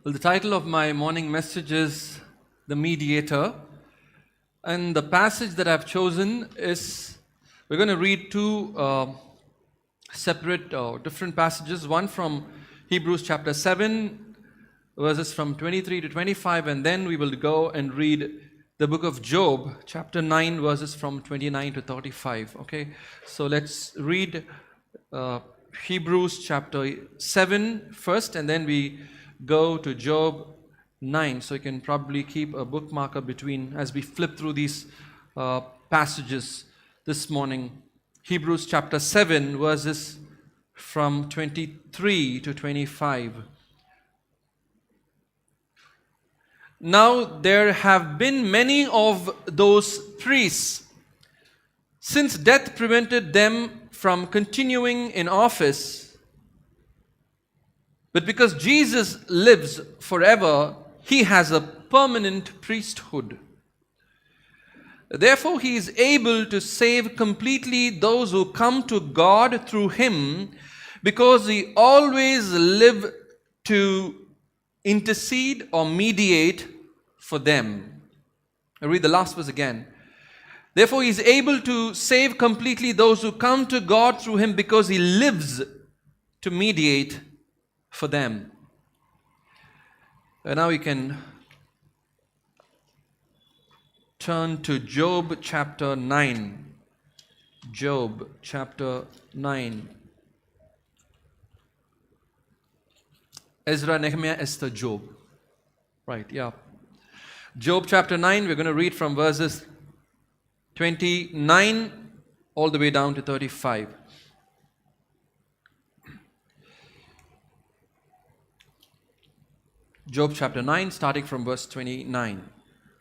Well, the title of my morning message is The Mediator. And the passage that I've chosen is, we're going to read two separate different passages. One from Hebrews chapter 7, verses from 23 to 25. And then we will go and read the book of Job, chapter 9, verses from 29 to 35. Okay, so let's read Hebrews chapter 7 first, and then we go to Job 9. So you can probably keep a bookmarker between as we flip through these passages this morning. Hebrews chapter 7, verses from 23 to 25. Now there have been many of those priests, since death prevented them from continuing in office. But because Jesus lives forever, he has a permanent priesthood. Therefore, he is able to save completely those who come to God through him, because he always lives to intercede or mediate for them. I read the last verse again. Therefore, he is able to save completely those who come to God through him, because he lives to mediate for them. And now we can turn to Job chapter 9. Job chapter 9. Ezra, Nehemiah, Esther, Job. Right, yeah. Job chapter 9, we're going to read from verses 29 all the way down to 35. Job chapter 9, starting from verse 29.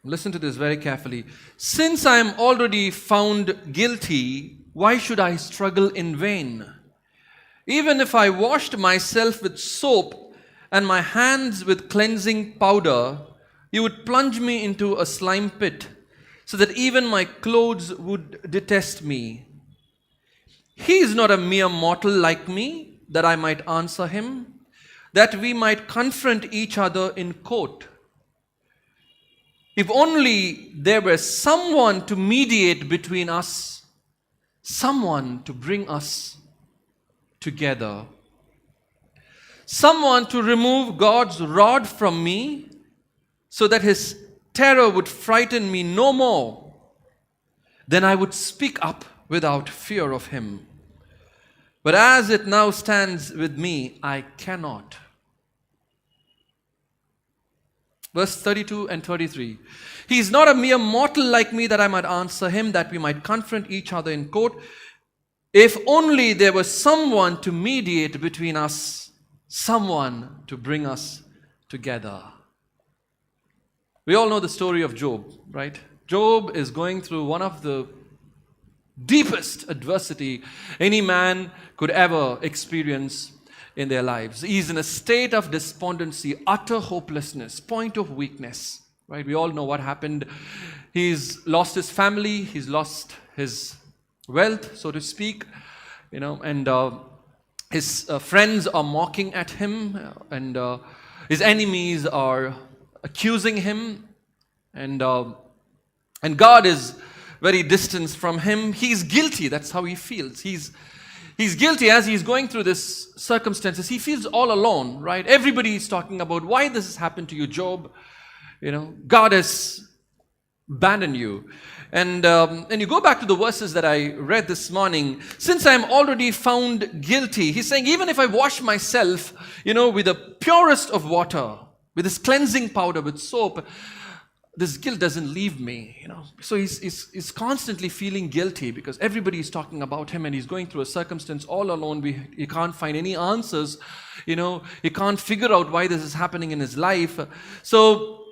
Listen to this very carefully. Since I am already found guilty, why should I struggle in vain? Even if I washed myself with soap and my hands with cleansing powder, you would plunge me into a slime pit, so that even my clothes would detest me. He is not a mere mortal like me, that I might answer him, that we might confront each other in court. If only there were someone to mediate between us, someone to bring us together, someone to remove God's rod from me, so that his terror would frighten me no more. Then I would speak up without fear of him. But as it now stands with me, I cannot. Verse 32 and 33. He is not a mere mortal like me, that I might answer him, that we might confront each other in court. If only there was someone to mediate between us, someone to bring us together. We all know the story of Job, right? Job is going through one of the deepest adversity any man could ever experience in their lives. He's in a state of despondency, utter hopelessness, point of weakness, right? We all know what happened. He's lost his family, he's lost his wealth, so to speak, and his friends are mocking at him, and his enemies are accusing him, and God is very distant from him. He's guilty. That's how he feels. He's guilty as he's going through this circumstances. He feels all alone, right? Everybody is talking about why this has happened to you, Job. God has abandoned you. And you go back to the verses that I read this morning. Since I am already found guilty, he's saying, even if I wash myself, with the purest of water, with this cleansing powder, with soap, this guilt doesn't leave me, So he's constantly feeling guilty because everybody is talking about him, and he's going through a circumstance all alone. He can't find any answers, He can't figure out why this is happening in his life. So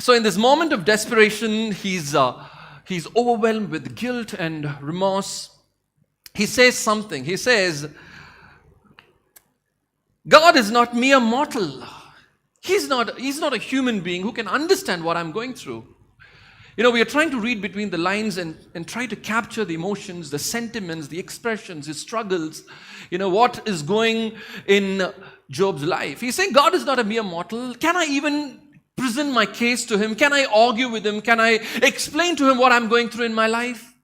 in this moment of desperation, he's overwhelmed with guilt and remorse. He says something. He says, God is not mere mortal. He's not a human being who can understand what I'm going through. We are trying to read between the lines and try to capture the emotions, the sentiments, the expressions, his struggles, what is going in Job's life. He's saying, God is not a mere mortal. Can I even present my case to him? Can I argue with him? Can I explain to him what I'm going through in my life?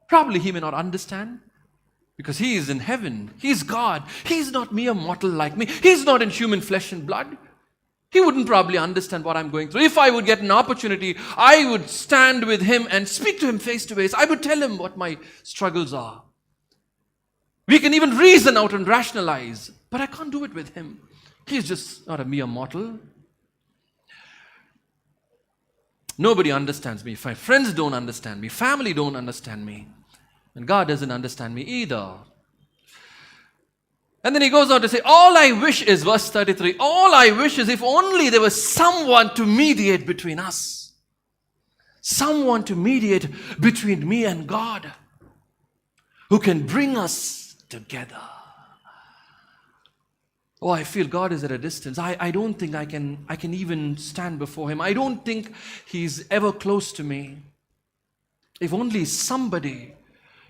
Probably he may not understand, because he is in heaven. He's God. He's not mere mortal like me. He's not in human flesh and blood. He wouldn't probably understand what I'm going through. If I would get an opportunity, I would stand with him and speak to him face to face. I would tell him what my struggles are. We can even reason out and rationalize, but I can't do it with him. He's just not a mere mortal. Nobody understands me. My friends don't understand me. Family don't understand me. And God doesn't understand me either. And then he goes on to say, all I wish is, verse 33, all I wish is if only there was someone to mediate between us. Someone to mediate between me and God, who can bring us together. Oh, I feel God is at a distance. I don't think I can even stand before him. I don't think he's ever close to me. If only somebody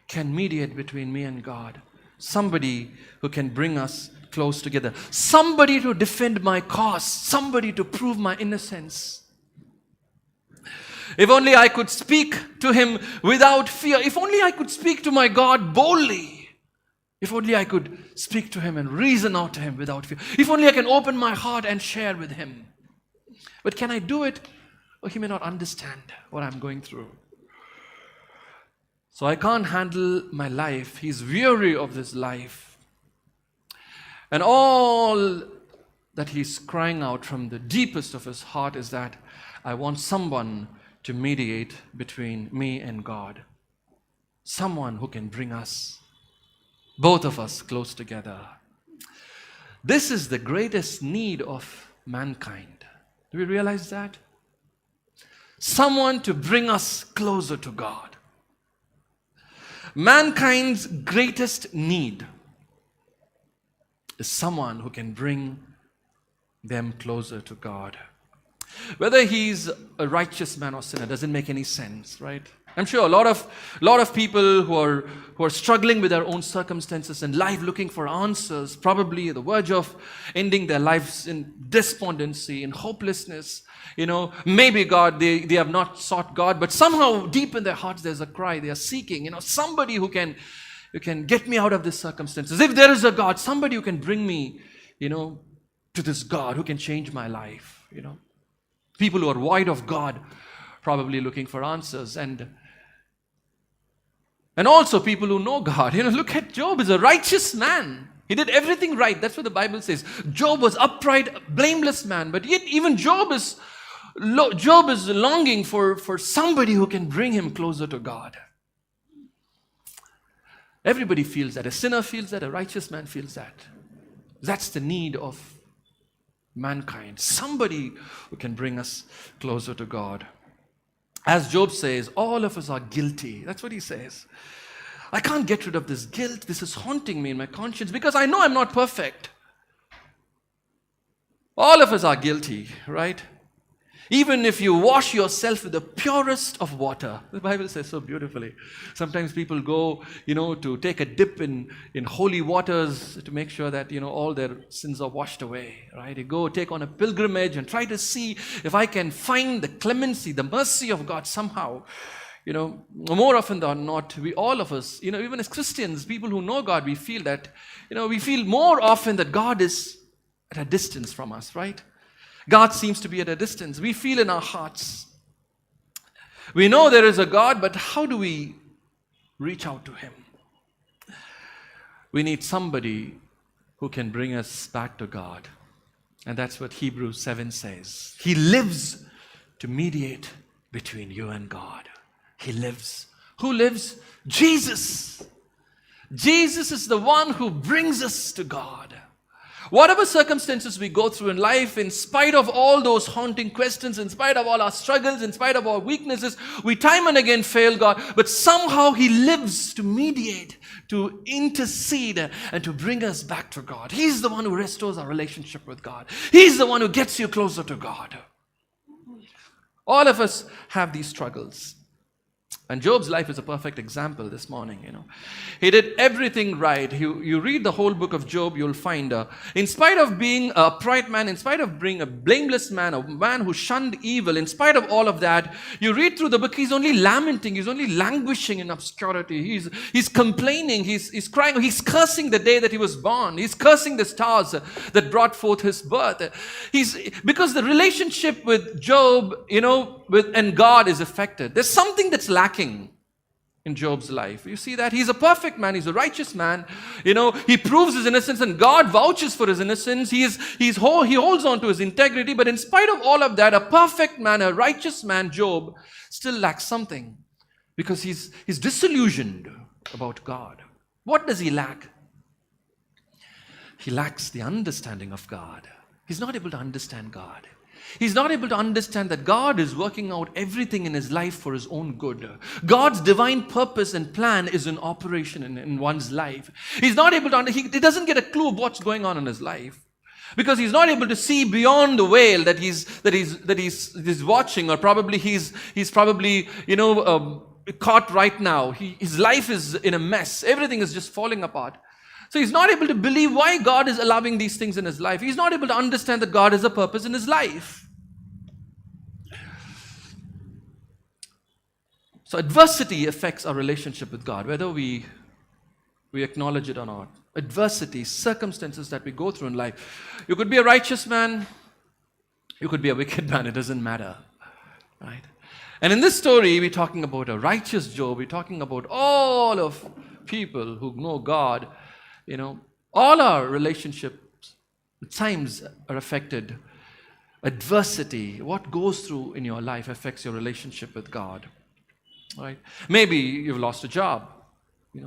can mediate between me and God. Somebody who can bring us close together. Somebody to defend my cause. Somebody to prove my innocence. If only I could speak to him without fear. If only I could speak to my God boldly. If only I could speak to him and reason out to him without fear. If only I can open my heart and share with him. But can I do it? Or he may not understand what I'm going through. So I can't handle my life. He's weary of this life. And all that he's crying out from the deepest of his heart is that I want someone to mediate between me and God. Someone who can bring us, both of us, close together. This is the greatest need of mankind. Do we realize that? Someone to bring us closer to God. Mankind's greatest need is someone who can bring them closer to God. Whether he's a righteous man or sinner doesn't make any sense, right? I'm sure a lot of people who are struggling with their own circumstances in life, looking for answers, probably at the verge of ending their lives in despondency, in hopelessness. Maybe God, they have not sought God, but somehow deep in their hearts there's a cry. They are seeking, somebody who can get me out of this circumstances. If there is a God, somebody who can bring me, to this God, who can change my life. People who are void of God, probably looking for answers. And also people who know God. Look at Job. He's a righteous man. He did everything right. That's what the Bible says. Job was upright, blameless man. But yet even Job is longing for somebody who can bring him closer to God. Everybody feels that. A sinner feels that. A righteous man feels that. That's the need of mankind. Somebody who can bring us closer to God. As Job says, all of us are guilty. That's what he says. I can't get rid of this guilt. This is haunting me in my conscience because I know I'm not perfect. All of us are guilty, right? Even if you wash yourself with the purest of water. The Bible says so beautifully. Sometimes people go, to take a dip in holy waters to make sure that, all their sins are washed away, right? You go take on a pilgrimage and try to see if I can find the clemency, the mercy of God somehow. More often than not, all of us, even as Christians, people who know God, we feel that, we feel more often that God is at a distance from us, right? God seems to be at a distance. We feel in our hearts. We know there is a God, but how do we reach out to him? We need somebody who can bring us back to God. And that's what Hebrews 7 says. He lives to mediate between you and God. He lives. Who lives? Jesus. Jesus is the one who brings us to God. Whatever circumstances we go through in life, in spite of all those haunting questions, in spite of all our struggles, in spite of our weaknesses, we time and again fail God. But somehow he lives to mediate, to intercede, and to bring us back to God. He's the one who restores our relationship with God. He's the one who gets you closer to God. All of us have these struggles. And Job's life is a perfect example this morning, He did everything right. You read the whole book of Job, you'll find, in spite of being a upright man, in spite of being a blameless man, a man who shunned evil, in spite of all of that, you read through the book, he's only lamenting, he's only languishing in obscurity. He's complaining, he's crying, he's cursing the day that he was born. He's cursing the stars that brought forth his birth. Because the relationship with Job, and God is affected. There's something that's lacking in Job's life. You see that? He's a perfect man. He's a righteous man. He proves his innocence and God vouches for his innocence. He holds on to his integrity. But in spite of all of that, a perfect man, a righteous man, Job, still lacks something because he's disillusioned about God. What does he lack? He lacks the understanding of God. He's not able to understand God. He's not able to understand that God is working out everything in his life for his own good. God's divine purpose and plan is in operation in one's life. He's not able to he doesn't get a clue of what's going on in his life. Because he's not able to see beyond the veil that he's watching, or probably he's probably caught right now. His life is in a mess. Everything is just falling apart. So he's not able to believe why God is allowing these things in his life. He's not able to understand that God has a purpose in his life. So adversity affects our relationship with God, whether we acknowledge it or not. Adversity, circumstances that we go through in life. You could be a righteous man, you could be a wicked man, it doesn't matter. Right? And in this story, we're talking about a righteous Job. We're talking about all of people who know God. All our relationships at times are affected. Adversity, what goes through in your life affects your relationship with God. Right? Maybe you've lost a job,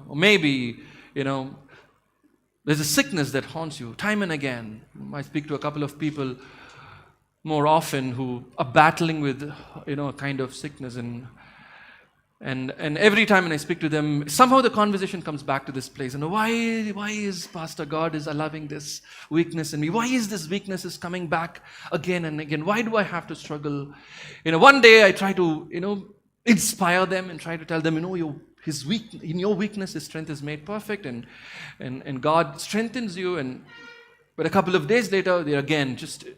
or maybe, there's a sickness that haunts you time and again. I speak to a couple of people more often who are battling with, a kind of sickness, and every time when I speak to them, somehow the conversation comes back to this place. Why is Pastor God is allowing this weakness in me? Why is this weakness is coming back again and again? Why do I have to struggle? One day I try to, inspire them and try to tell them, in your weakness, his strength is made perfect, and God strengthens you. But a couple of days later,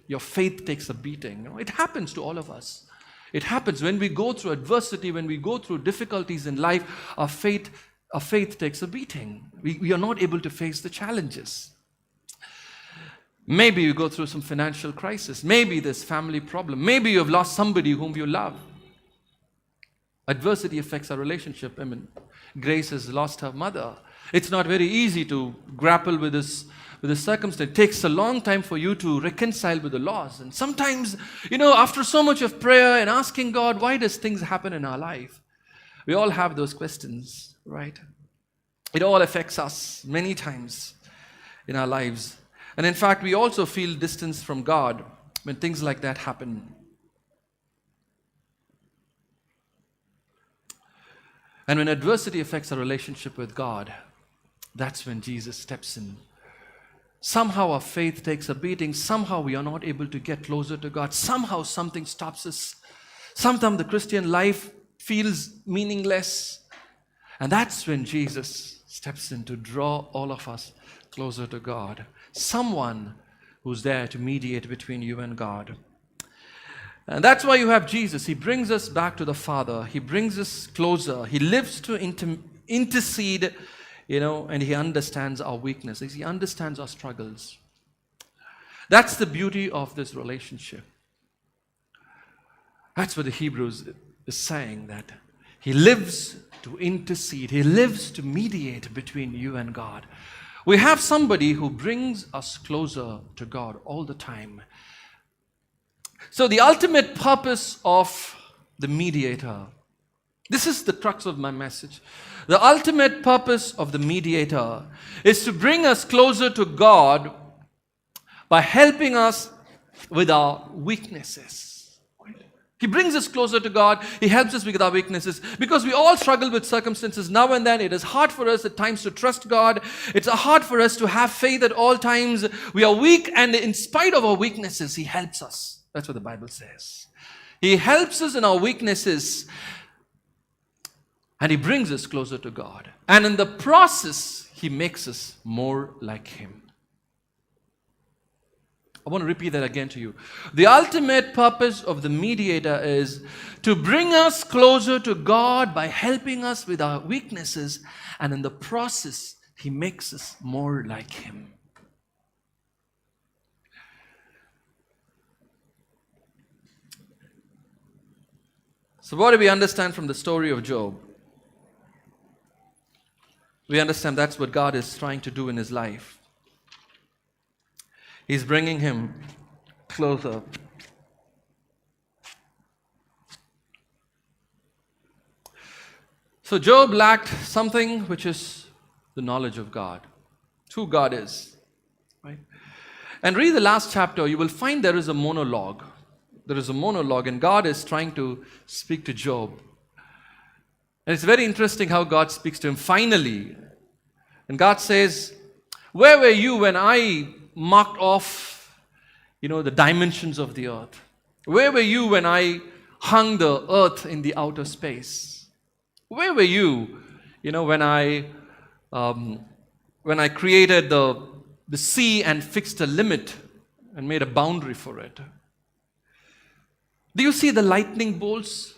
your faith takes a beating. It happens to all of us. It happens when we go through adversity, when we go through difficulties in life, our faith takes a beating. We are not able to face the challenges. Maybe you go through some financial crisis. Maybe there's family problem. Maybe you have lost somebody whom you love. Adversity affects our relationship. Grace has lost her mother. It's not very easy to grapple with this circumstance. It takes a long time for you to reconcile with the loss. And sometimes, after so much of prayer and asking God, why does things happen in our life? We all have those questions, right? It all affects us many times in our lives. And in fact, we also feel distance from God when things like that happen. And when adversity affects our relationship with God, that's when Jesus steps in. Somehow our faith takes a beating. Somehow we are not able to get closer to God. Somehow something stops us. Sometimes the Christian life feels meaningless. And that's when Jesus steps in to draw all of us closer to God. Someone who's there to mediate between you and God. And that's why you have Jesus. He brings us back to the Father. He brings us closer. He lives to intercede, and he understands our weaknesses. He understands our struggles. That's the beauty of this relationship. That's what the Hebrews is saying, that he lives to intercede. He lives to mediate between you and God. We have somebody who brings us closer to God all the time. So the ultimate purpose of the mediator, this is the crux of my message. The ultimate purpose of the mediator is to bring us closer to God by helping us with our weaknesses. He brings us closer to God. He helps us with our weaknesses, because we all struggle with circumstances now and then. It is hard for us at times to trust God. It's hard for us to have faith at all times. We are weak, and in spite of our weaknesses, he helps us. That's what the Bible says. He helps us in our weaknesses, and He brings us closer to God. And in the process, He makes us more like Him. I want to repeat that again to you. The ultimate purpose of the mediator is to bring us closer to God by helping us with our weaknesses, and in the process, He makes us more like Him. So what do we understand from the story of Job? We understand that's what God is trying to do in his life. He's bringing him closer. So Job lacked something, which is the knowledge of God, who God is. Right? And read the last chapter, you will find there is a monologue. There is a monologue, and God is trying to speak to Job. And it's very interesting how God speaks to him finally. And God says, where were you when I marked off, the dimensions of the earth? Where were you when I hung the earth in the outer space? Where were you, when I created the sea and fixed a limit and made a boundary for it? Do you see the lightning bolts?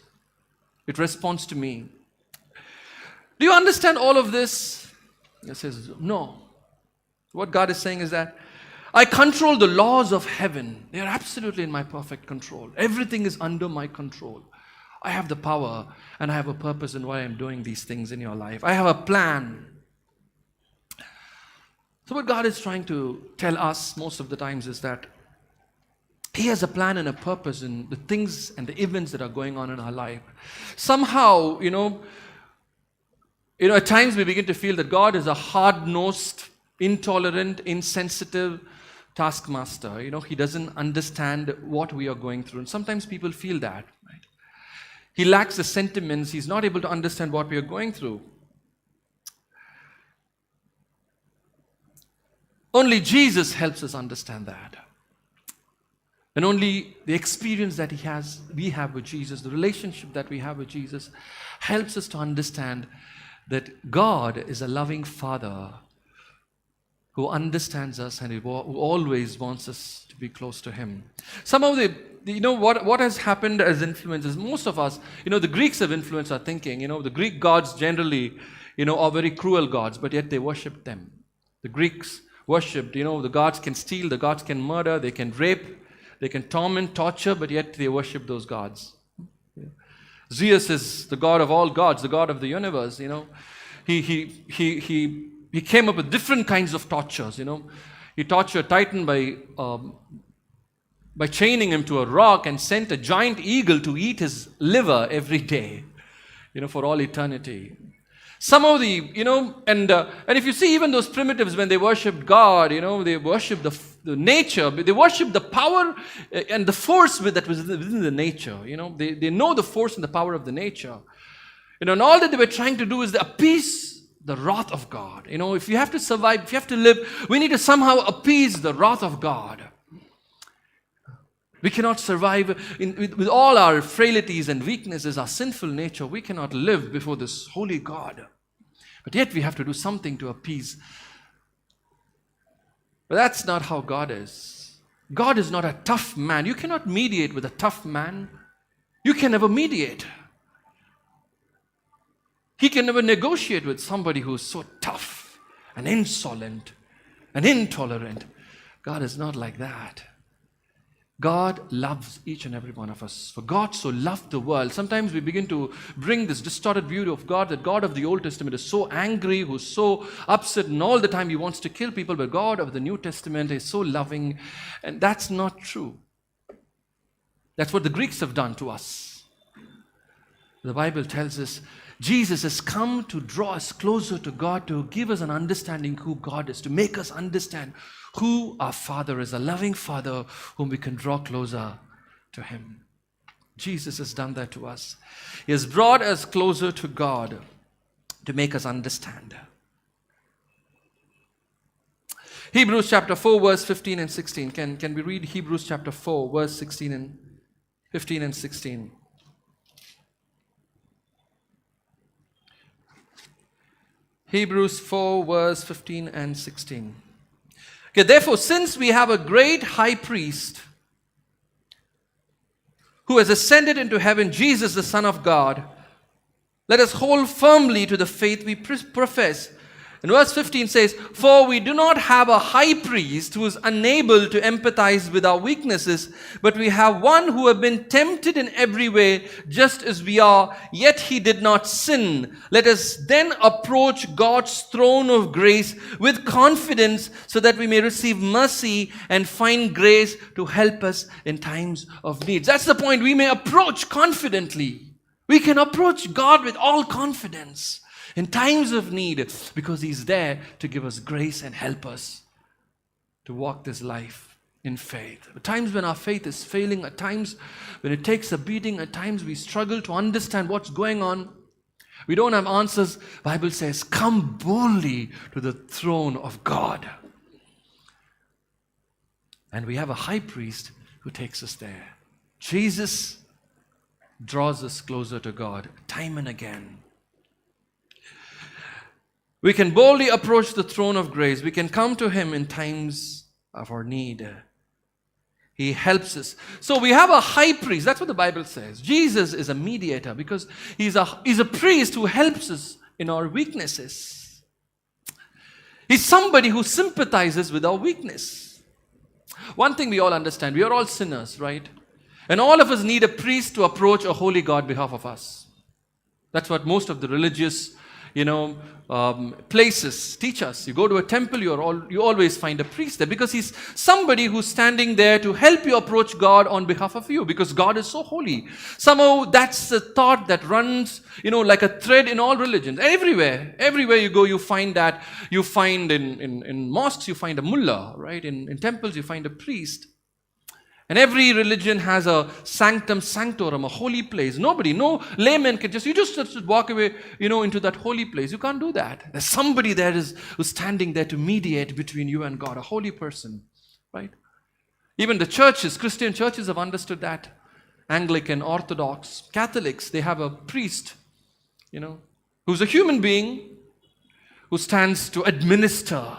It responds to me. Do you understand all of this? He says, no. What God is saying is that I control the laws of heaven. They are absolutely in my perfect control. Everything is under my control. I have the power, and I have a purpose in why I'm doing these things in your life. I have a plan. So what God is trying to tell us most of the times is that He has a plan and a purpose in the things and the events that are going on in our life. Somehow, at times we begin to feel that God is a hard-nosed, intolerant, insensitive taskmaster. He doesn't understand what we are going through. And sometimes people feel that. Right? He lacks the sentiments. He's not able to understand what we are going through. Only Jesus helps us understand that. And only the experience that we have with Jesus, the relationship that we have with Jesus, helps us to understand that God is a loving Father who understands us and who always wants us to be close to Him. Some of what has happened as influences, most of us, the Greeks have influenced our thinking. The Greek gods generally, are very cruel gods, but yet they worship them. The Greeks worshipped, the gods can steal, the gods can murder, they can rape, they can torment, torture, but yet they worship those gods. Zeus is the god of all gods, the god of the universe. He came up with different kinds of tortures. He tortured Titan by chaining him to a rock and sent a giant eagle to eat his liver every day, for all eternity. Some of the, and if you see even those primitives, when they worshipped God, they worshipped the nature, they worshipped the power and the force that was within the nature. They know the force and the power of the nature. And all that they were trying to do is to appease the wrath of God. If you have to survive, if you have to live, we need to somehow appease the wrath of God. We cannot survive with all our frailties and weaknesses, our sinful nature. We cannot live before this holy God. But yet we have to do something to appease. But that's not how God is. God is not a tough man. You cannot mediate with a tough man. You can never mediate. He can never negotiate with somebody who is so tough and insolent and intolerant. God is not like that. God loves each and every one of us. For God so loved the world. Sometimes we begin to bring this distorted view of God, that God of the Old Testament is so angry, who's so upset, and all the time He wants to kill people. But God of the New Testament is so loving. And that's not true. That's what the Greeks have done to us. The Bible tells us Jesus has come to draw us closer to God, to give us an understanding who God is, to make us understand who our Father is, a loving Father whom we can draw closer to Him. Jesus has done that to us. He has brought us closer to God to make us understand. Hebrews chapter 4 verse 15 and 16. Can we read Hebrews chapter 4 verse 16 and 15 and 16. Hebrews 4 verse 15 and 16. Okay, therefore, since we have a great high priest who has ascended into heaven, Jesus, the Son of God, let us hold firmly to the faith we profess. And verse 15 says, for we do not have a high priest who is unable to empathize with our weaknesses, but we have one who has been tempted in every way, just as we are, yet he did not sin. Let us then approach God's throne of grace with confidence, so that we may receive mercy and find grace to help us in times of need. That's the point. We may approach confidently. We can approach God with all confidence in times of need, because He's there to give us grace and help us to walk this life in faith. At times when our faith is failing, at times when it takes a beating, at times we struggle to understand what's going on, we don't have answers. The Bible says, come boldly to the throne of God. And we have a high priest who takes us there. Jesus draws us closer to God time and again. We can boldly approach the throne of grace. We can come to Him in times of our need. He helps us. So we have a high priest. That's what the Bible says. Jesus is a mediator because he's a priest who helps us in our weaknesses. He's somebody who sympathizes with our weakness. One thing we all understand, we are all sinners, right? And all of us need a priest to approach a holy God on behalf of us. That's what most of the religious places teach us. You go to a temple, you always find a priest there, because he's somebody who's standing there to help you approach God on behalf of you, because God is so holy. Somehow that's a thought that runs, like a thread in all religions. Everywhere you go, you find that. You find in mosques, you find a mullah, right? In temples, you find a priest. And every religion has a sanctum sanctorum, a holy place. No layman can just walk away, into that holy place. You can't do that. There's somebody there who's standing there to mediate between you and God, a holy person, right? Even the churches, Christian churches have understood that. Anglican, Orthodox, Catholics, they have a priest, who's a human being who stands to administer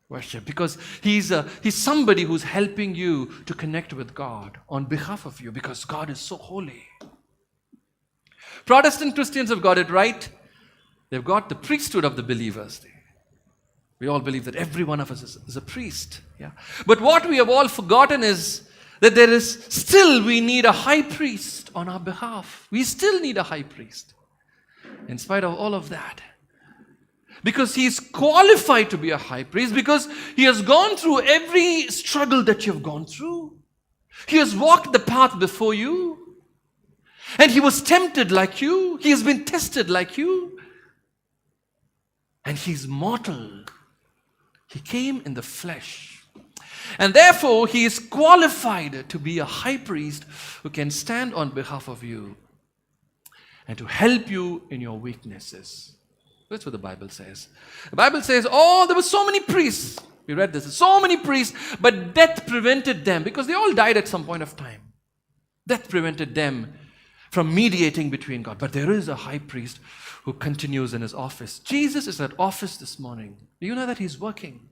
worship, because he's somebody who's helping you to connect with God on behalf of you, because God is so holy. Protestant Christians have got it right. They've got the priesthood of the believers. We all believe that every one of us is a priest. Yeah. But what we have all forgotten is that we need a high priest on our behalf. We still need a high priest. In spite of all of that. Because he's qualified to be a high priest, because he has gone through every struggle that you've gone through. He has walked the path before you. And he was tempted like you. He has been tested like you. And he's mortal. He came in the flesh. And therefore, he is qualified to be a high priest who can stand on behalf of you and to help you in your weaknesses. That's what the Bible says. The Bible says, there were so many priests. We read this. So many priests, but death prevented them, because they all died at some point of time. Death prevented them from mediating between God. But there is a high priest who continues in his office. Jesus is at office this morning. Do you know that he's working?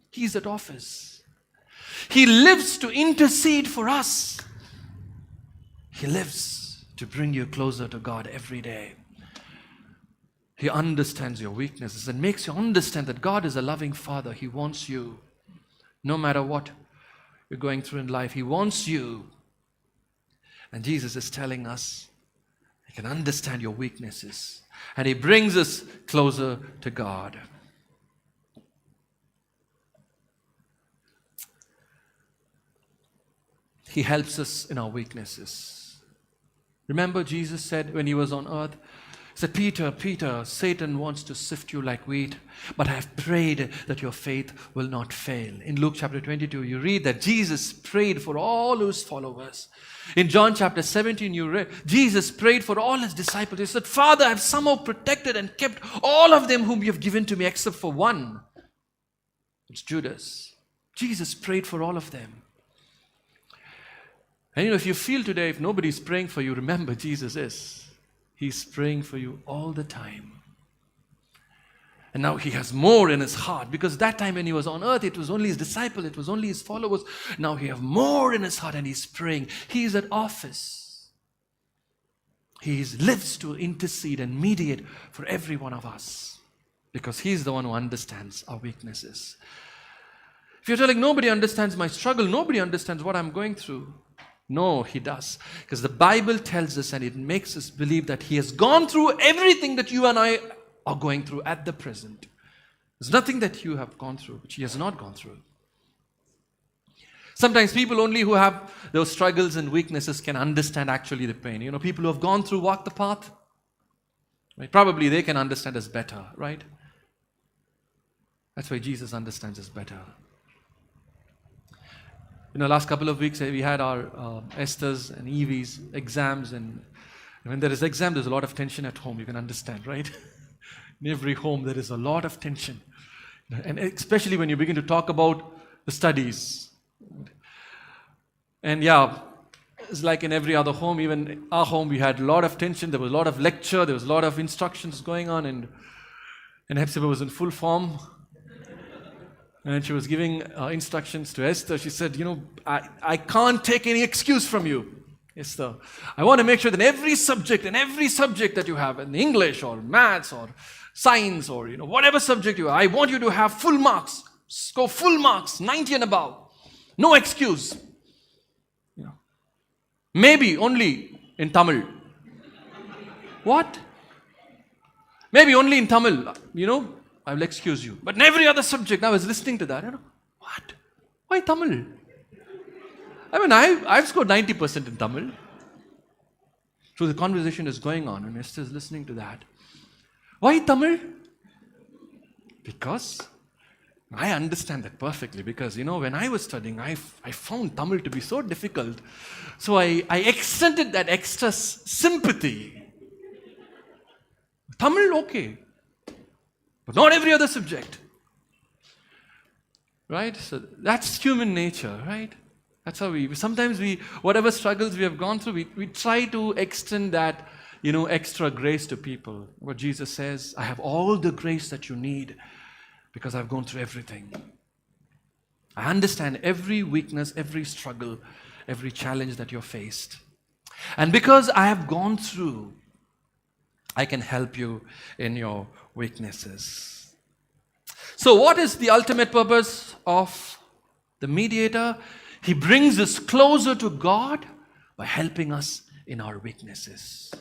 He's at office. He lives to intercede for us. He lives to bring you closer to God every day. He understands your weaknesses and makes you understand that God is a loving Father. He wants you. No matter what you're going through in life, He wants you. And Jesus is telling us, He can understand your weaknesses. And He brings us closer to God. He helps us in our weaknesses. Remember, Jesus said when He was on earth, He said, Peter, Satan wants to sift you like wheat, but I have prayed that your faith will not fail. In Luke chapter 22, you read that Jesus prayed for all His followers. In John chapter 17, you read, Jesus prayed for all His disciples. He said, Father, I have somehow protected and kept all of them whom you have given to me, except for one. It's Judas. Jesus prayed for all of them. And if you feel today, if nobody's praying for you, remember Jesus is. He's praying for you all the time. And now he has more in his heart, because that time when he was on earth, it was only his disciples, it was only his followers. Now he has more in his heart and he's praying. He is at office. He lives to intercede and mediate for every one of us, because he's the one who understands our weaknesses. If you're telling nobody understands my struggle, nobody understands what I'm going through. No, he does. Because the Bible tells us, and it makes us believe that he has gone through everything that you and I are going through at the present. There's nothing that you have gone through which he has not gone through. Sometimes people only who have those struggles and weaknesses can understand actually the pain. People who have gone through, walked the path, right? Probably they can understand us better, right? That's why Jesus understands us better. Last couple of weeks we had our Esther's and Evie's exams, and when there is exam, there's a lot of tension at home. You can understand, right? In every home, there is a lot of tension, and especially when you begin to talk about the studies. And it's like in every other home. Even in our home, we had a lot of tension. There was a lot of lecture. There was a lot of instructions going on, and Hepzibah was in full form. And she was giving instructions to Esther. She said, I can't take any excuse from you, Esther. I want to make sure that every subject that you have, in English or maths or science or whatever subject you have, I want you to have full marks. Score full marks, 90 and above. No excuse. Maybe only in Tamil. What? Maybe only in Tamil, I will excuse you. But in every other subject, I was listening to that. What? Why Tamil? I've scored 90% in Tamil. So the conversation is going on, and Esther is listening to that. Why Tamil? Because I understand that perfectly. Because, when I was studying, I found Tamil to be so difficult. So I extended that extra sympathy. Tamil, okay. But not every other subject. Right? So that's human nature, right? That's how sometimes whatever struggles we have gone through, we try to extend that, extra grace to people. What Jesus says, I have all the grace that you need because I've gone through everything. I understand every weakness, every struggle, every challenge that you're faced. And because I have gone through, I can help you in your weaknesses. So what is the ultimate purpose of the mediator? He brings us closer to God by helping us in our weaknesses.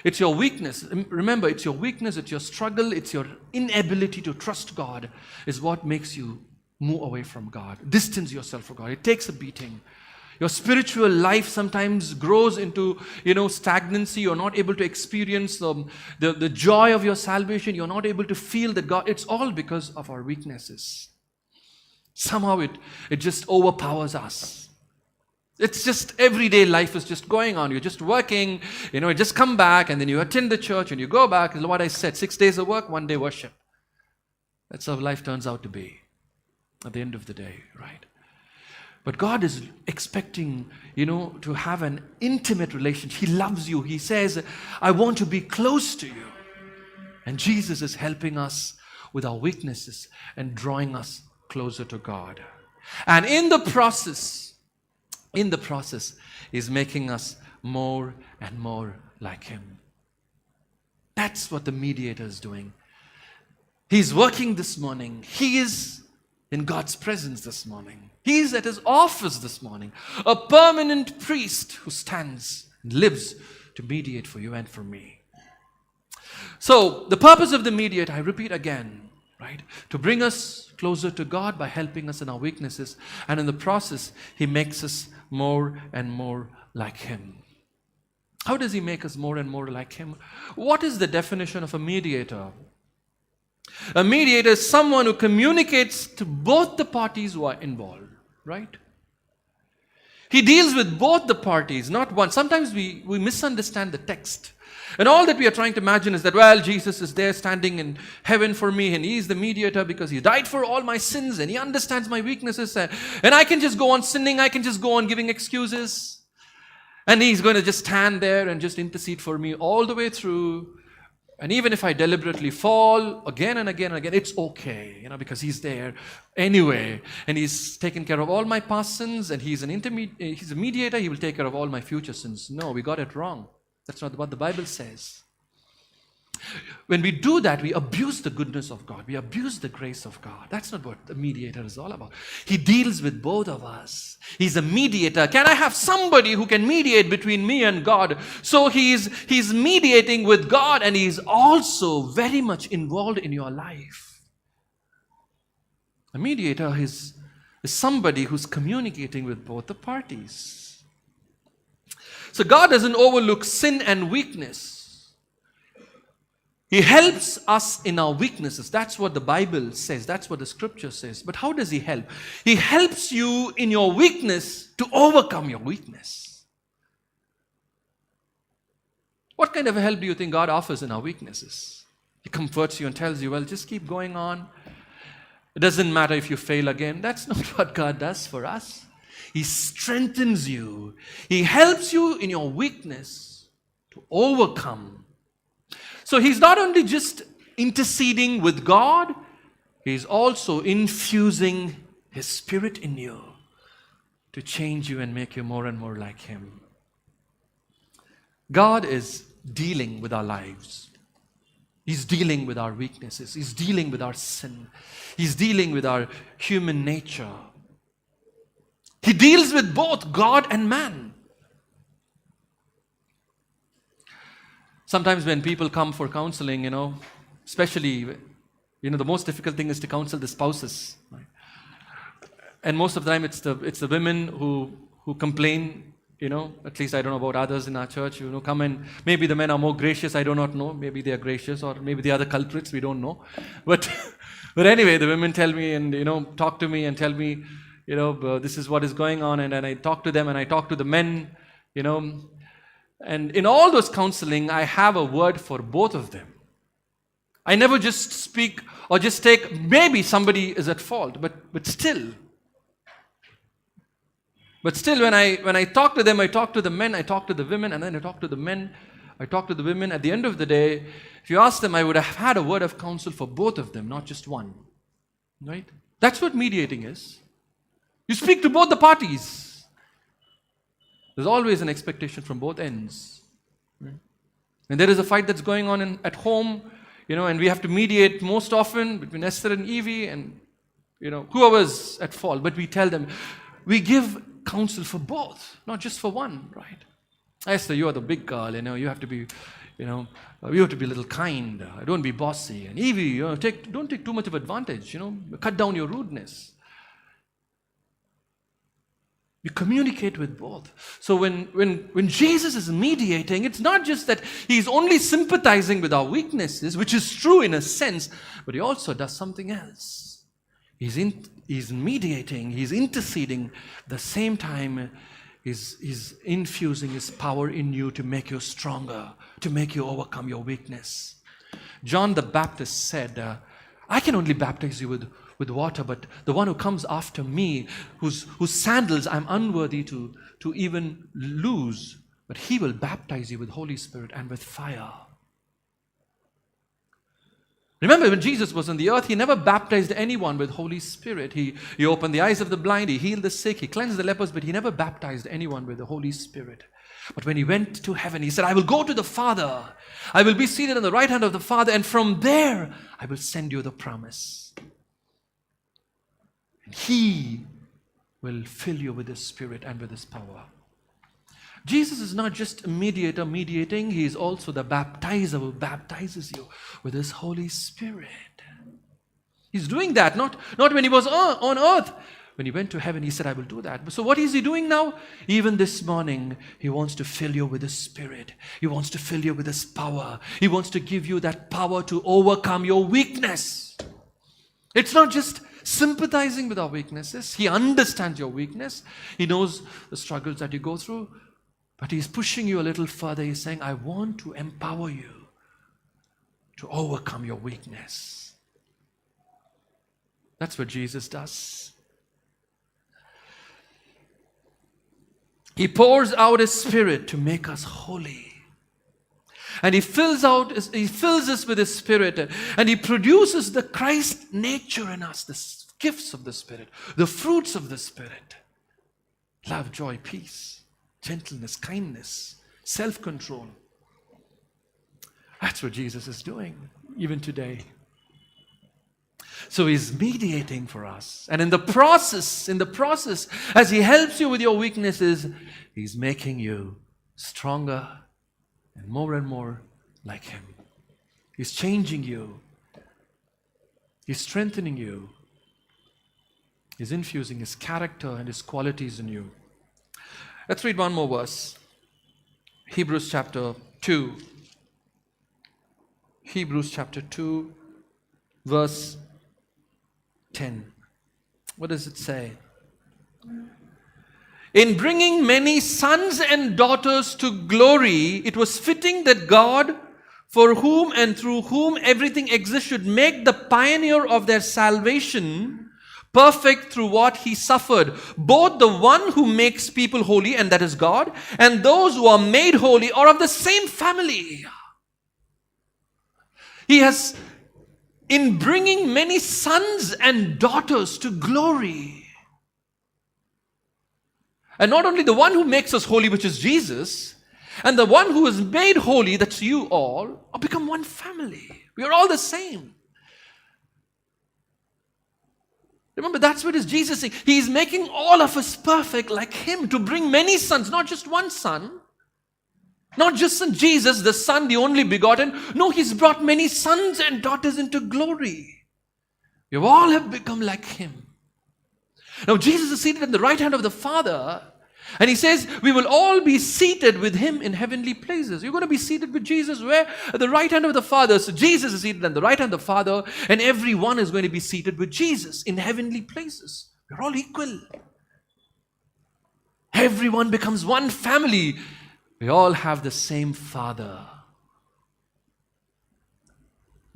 It's your weakness. Remember, it's your weakness, it's your struggle, it's your inability to trust God is what makes you move away from God, distance yourself from God. It takes a beating. Your spiritual life sometimes grows into, stagnancy. You're not able to experience the joy of your salvation. You're not able to feel that God. It's all because of our weaknesses. Somehow it just overpowers us. It's just everyday life is just going on. You're just working, you just come back and then you attend the church and you go back. Is what I said, 6 days of work, 1 day worship. That's how life turns out to be at the end of the day, right? But God is expecting, to have an intimate relationship. He loves you. He says, I want to be close to you. And Jesus is helping us with our weaknesses and drawing us closer to God. And in the process, He's making us more and more like Him. That's what the mediator is doing. He's working this morning. He is in God's presence this morning. He's at His office this morning. A permanent priest who stands and lives to mediate for you and for me. So, the purpose of the mediator, I repeat again, right? To bring us closer to God by helping us in our weaknesses. And in the process, He makes us more and more like Him. How does He make us more and more like Him? What is the definition of a mediator? A mediator is someone who communicates to both the parties who are involved, right? He deals with both the parties, not one. Sometimes we misunderstand the text. And all that we are trying to imagine is that, Jesus is there standing in heaven for me and He is the mediator because He died for all my sins and He understands my weaknesses and I can just go on sinning, I can just go on giving excuses. And He's going to just stand there and just intercede for me all the way through. And even if I deliberately fall again and again and again, it's okay, because He's there anyway. And He's taken care of all my past sins, and He's He's a mediator. He will take care of all my future sins. No, we got it wrong. That's not what the Bible says. When we do that, we abuse the goodness of God. We abuse the grace of God. That's not what the mediator is all about. He deals with both of us. He's a mediator. Can I have somebody who can mediate between me and God? So he's mediating with God, and He's also very much involved in your life. A mediator is somebody who's communicating with both the parties. So God doesn't overlook sin and weakness. He helps us in our weaknesses. That's what the Bible says. That's what the Scripture says. But how does He help? He helps you in your weakness to overcome your weakness. What kind of help do you think God offers in our weaknesses? He comforts you and tells you, well, just keep going on. It doesn't matter if you fail again. That's not what God does for us. He strengthens you. He helps you in your weakness to overcome. So He's not only just interceding with God, He's also infusing His Spirit in you to change you and make you more and more like Him. God is dealing with our lives. He's dealing with our weaknesses. He's dealing with our sin. He's dealing with our human nature. He deals with both God and man. Sometimes when people come for counseling, especially, the most difficult thing is to counsel the spouses. Right? And most of the time it's the women who complain, at least I don't know about others in our church, come and maybe the men are more gracious, I do not know. Maybe they are gracious, or maybe they are the culprits, we don't know. But anyway, the women tell me and, talk to me and tell me, this is what is going on. And I talk to them, and I talk to the men, And in all those counseling, I have a word for both of them. I never just speak or just take, maybe somebody is at fault, but still. But still, when I talk to them, I talk to the men, I talk to the women, and then I talk to the men, I talk to the women. At the end of the day, if you ask them, I would have had a word of counsel for both of them, not just one. Right? That's what mediating is. You speak to both the parties. There's always an expectation from both ends. Right? And there is a fight that's going on at home, and we have to mediate most often between Esther and Evie and, whoever's at fault. But we tell them, we give counsel for both, not just for one, right? Esther, you are the big girl, you have to be, you have to be a little kind. Don't be bossy. And Evie, don't take too much of advantage, cut down your rudeness. You communicate with both. So when Jesus is mediating, it's not just that He's only sympathizing with our weaknesses, which is true in a sense, but He also does something else. He's mediating, He's interceding. At the same time, He's infusing His power in you to make you stronger, to make you overcome your weakness. John the Baptist said, I can only baptize you with water, but the one who comes after me, whose sandals I'm unworthy to even loose, but He will baptize you with Holy Spirit and with fire. Remember, when Jesus was on the earth, He never baptized anyone with Holy Spirit. He opened the eyes of the blind, He healed the sick, He cleansed the lepers, but He never baptized anyone with the Holy Spirit. But when He went to heaven, He said, I will go to the Father. I will be seated on the right hand of the Father, and from there I will send you the promise. And He will fill you with His Spirit and with His power. Jesus is not just a mediator mediating, He is also the baptizer who baptizes you with His Holy Spirit. He's doing that, not when He was on earth. When He went to heaven, He said, I will do that. So what is He doing now? Even this morning, He wants to fill you with His Spirit. He wants to fill you with His power. He wants to give you that power to overcome your weakness. It's not just sympathizing with our weaknesses. He understands your weakness. He knows the struggles that you go through. But He's pushing you a little further. He's saying, I want to empower you to overcome your weakness. That's what Jesus does. He pours out His Spirit to make us holy. And He fills us with His Spirit, and He produces the Christ nature in us, the gifts of the Spirit, the fruits of the Spirit. Love, joy, peace, gentleness, kindness, self-control. That's what Jesus is doing, even today. So He's mediating for us. And in the process, as He helps you with your weaknesses, He's making you stronger and more like Him. He's changing you. He's strengthening you. He's infusing His character and His qualities in you. Let's read one more verse. Hebrews chapter 2. Hebrews chapter 2, verse 10. What does it say? In bringing many sons and daughters to glory, it was fitting that God, for whom and through whom everything exists, should make the pioneer of their salvation perfect through what He suffered. Both the one who makes people holy, and that is God, and those who are made holy are of the same family. He has, in bringing many sons and daughters to glory. And not only the one who makes us holy, which is Jesus, and the one who is made holy, that's you all, are become one family. We are all the same. Remember, that's what is Jesus saying. He is making all of us perfect like Him, to bring many sons, not just one son. Not just in Jesus, the Son, the only begotten. No, He's brought many sons and daughters into glory. We all have become like Him. Now, Jesus is seated at the right hand of the Father, and He says, we will all be seated with Him in heavenly places. You're going to be seated with Jesus where? At the right hand of the Father. So Jesus is seated at the right hand of the Father, and everyone is going to be seated with Jesus in heavenly places. We're all equal. Everyone becomes one family. We all have the same Father.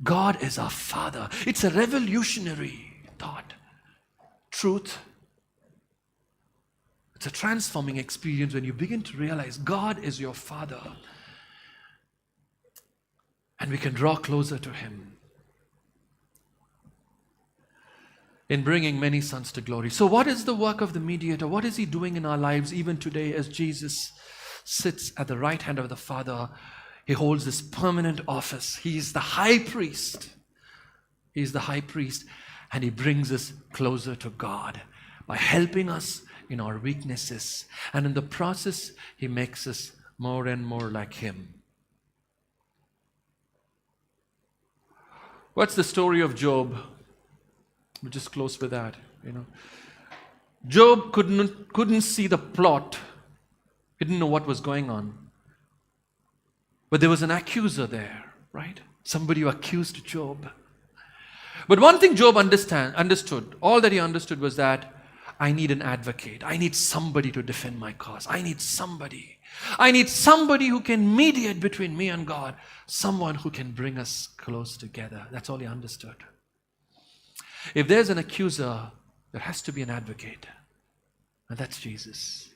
God is our Father. It's a revolutionary thought. Truth. It's a transforming experience when you begin to realize God is your Father. And we can draw closer to Him in bringing many sons to glory. So what is the work of the mediator? What is He doing in our lives even today as Jesus sits at the right hand of the Father? He holds this permanent office. He is the high priest. He is the high priest, and He brings us closer to God by helping us in our weaknesses. And in the process, He makes us more and more like Him. What's the story of Job? We'll just close with that. Job couldn't see the plot. He didn't know what was going on. But there was an accuser there, right? Somebody who accused Job. But one thing Job understood, all that he understood was that I need an advocate. I need somebody to defend my cause. I need somebody who can mediate between me and God. Someone who can bring us close together. That's all he understood. If there's an accuser, there has to be an advocate. And that's Jesus.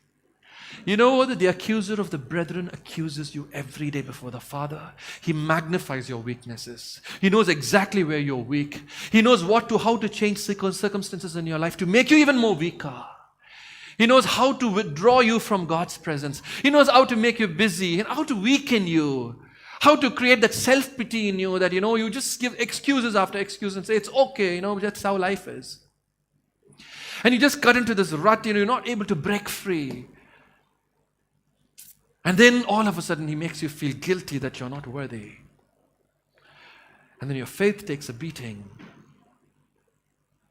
You know that the accuser of the brethren accuses you every day before the Father. He magnifies your weaknesses. He knows exactly where you're weak. He knows how to change circumstances in your life to make you even more weaker. He knows how to withdraw you from God's presence. He knows how to make you busy and how to weaken you. How to create that self-pity in you that, you just give excuses after excuses and say, it's okay, that's how life is. And you just got into this rut, you're not able to break free. And then all of a sudden He makes you feel guilty that you're not worthy. And then your faith takes a beating.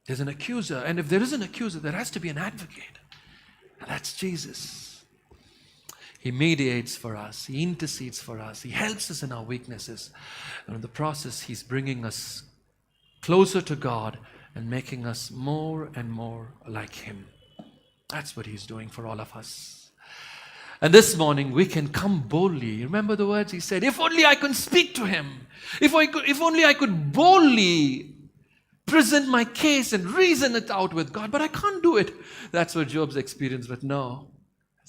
There's an accuser. And if there is an accuser, there has to be an advocate. And that's Jesus. He mediates for us. He intercedes for us. He helps us in our weaknesses. And in the process, He's bringing us closer to God and making us more and more like Him. That's what He's doing for all of us. And this morning we can come boldly. Remember the words He said, if only I could speak to Him. If only I could boldly present my case and reason it out with God. But I can't do it. That's what Job's experience. But no,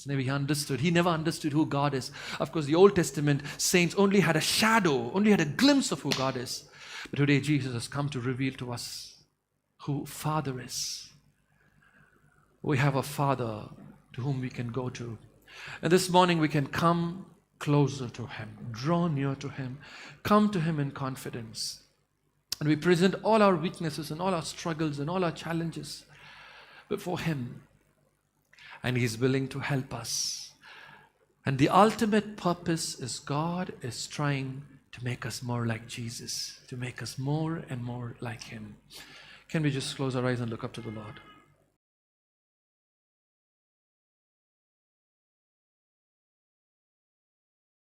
Maybe he never understood who God is. Of course, the Old Testament saints only had a shadow, only had a glimpse of who God is. But today Jesus has come to reveal to us who Father is. We have a Father to whom we can go to. And this morning we can come closer to Him, draw near to Him, come to Him in confidence. And we present all our weaknesses and all our struggles and all our challenges before Him. And He is willing to help us. And the ultimate purpose is God is trying to make us more like Jesus, to make us more and more like Him. Can we just close our eyes and look up to the Lord?